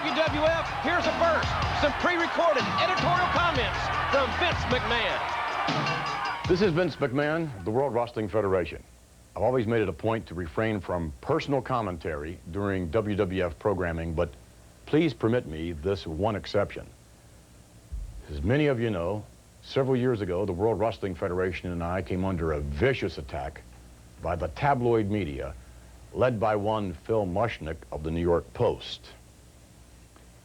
WWF, here's a burst. Some pre-recorded editorial comments from Vince McMahon. This is Vince McMahon of the World Wrestling Federation. I've always made it a point to refrain from personal commentary during WWF programming, but please permit me this one exception. As many of you know, several years ago, the World Wrestling Federation and I came under a vicious attack by the tabloid media, led by one Phil Mushnick of the New York Post.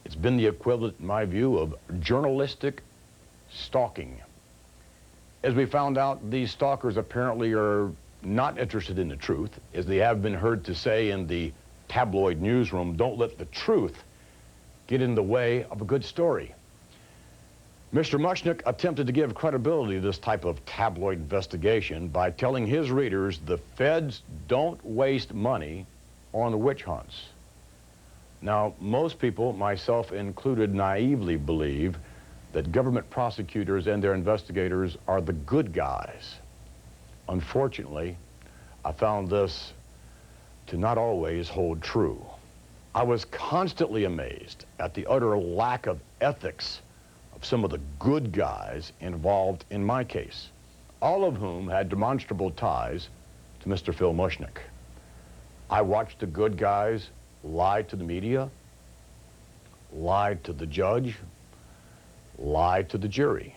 It's been the equivalent, in my view, of journalistic stalking. As we found out, these stalkers apparently are not interested in the truth, as they have been heard to say in the tabloid newsroom, don't let the truth get in the way of a good story. Mr. Mushnick attempted to give credibility to this type of tabloid investigation by telling his readers the feds don't waste money on witch hunts. Now, most people, myself included, naively believe that government prosecutors and their investigators are the good guys. Unfortunately, I found this to not always hold true. I was constantly amazed at the utter lack of ethics of some of the good guys involved in my case, all of whom had demonstrable ties to Mr. Phil Mushnick. I watched the good guys lie to the media, lie to the judge, lie to the jury.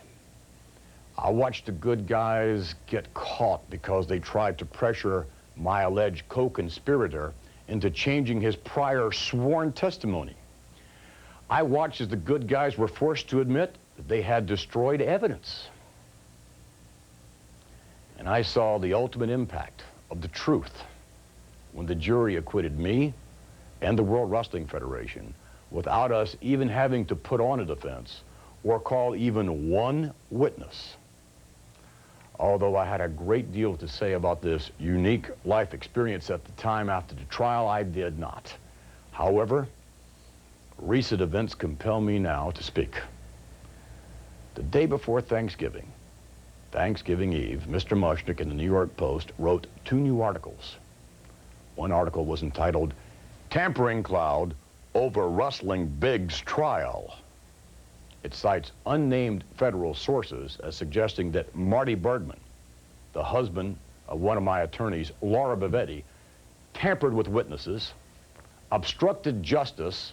I watched the good guys get caught because they tried to pressure my alleged co-conspirator into changing his prior sworn testimony. I watched as the good guys were forced to admit that they had destroyed evidence. And I saw the ultimate impact of the truth when the jury acquitted me and the World Wrestling Federation without us even having to put on a defense or call even one witness. Although I had a great deal to say about this unique life experience at the time after the trial, I did not. However, recent events compel me now to speak. The day before Thanksgiving, Thanksgiving Eve, Mr. Mushnick in the New York Post wrote 2 new articles. One article was entitled, "Tampering Cloud Over Wrestling Big's Trial." It cites unnamed federal sources as suggesting that Marty Bergman, the husband of one of my attorneys, Laura Bavetti, tampered with witnesses, obstructed justice,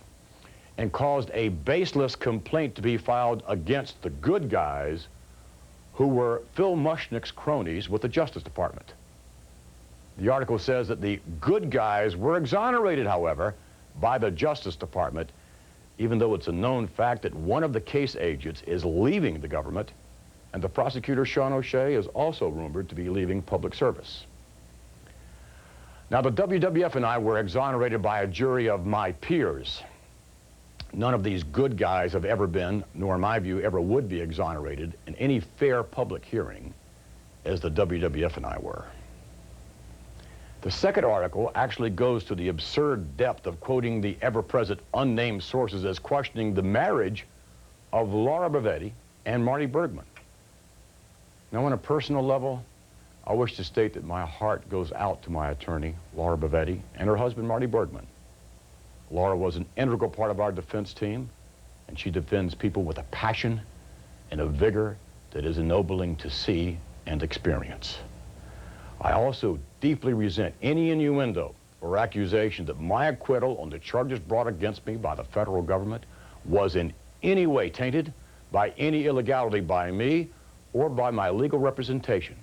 and caused a baseless complaint to be filed against the good guys who were Phil Mushnick's cronies with the Justice Department. The article says that the good guys were exonerated, however, by the Justice Department, even though it's a known fact that one of the case agents is leaving the government, and the prosecutor, Sean O'Shea, is also rumored to be leaving public service. Now, the WWF and I were exonerated by a jury of my peers. None of these good guys have ever been, nor in my view ever would be, exonerated in any fair public hearing as the WWF and I were. The second article actually goes to the absurd depth of quoting the ever-present unnamed sources as questioning the marriage of Laura Bavetti and Marty Bergman. Now, on a personal level, I wish to state that my heart goes out to my attorney, Laura Bavetti, and her husband, Marty Bergman. Laura was an integral part of our defense team, and she defends people with a passion and a vigor that is ennobling to see and experience. I also deeply resent any innuendo or accusation that my acquittal on the charges brought against me by the federal government was in any way tainted by any illegality by me or by my legal representation.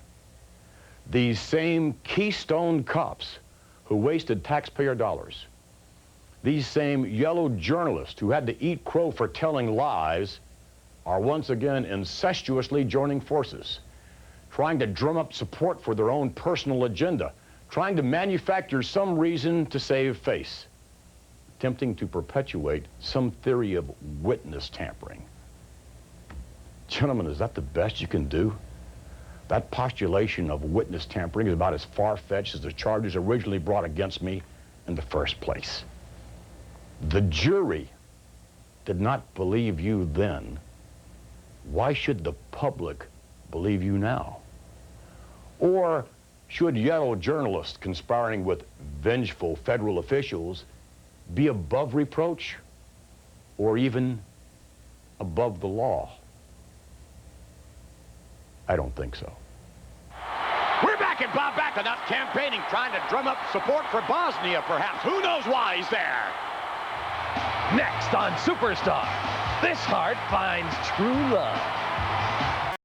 These same Keystone cops who wasted taxpayer dollars, these same yellow journalists who had to eat crow for telling lies, are once again incestuously joining forces, trying to drum up support for their own personal agenda, trying to manufacture some reason to save face, attempting to perpetuate some theory of witness tampering. Gentlemen, is that the best you can do? That postulation of witness tampering is about as far-fetched as the charges originally brought against me in the first place. The jury did not believe you then. Why should the public believe you now? Or should yellow journalists conspiring with vengeful federal officials be above reproach? or even above the law? I don't think so. We're back at Bob Backlund campaigning, trying to drum up support for Bosnia, perhaps. Who knows why he's there? Next on Superstar, this heart finds true love.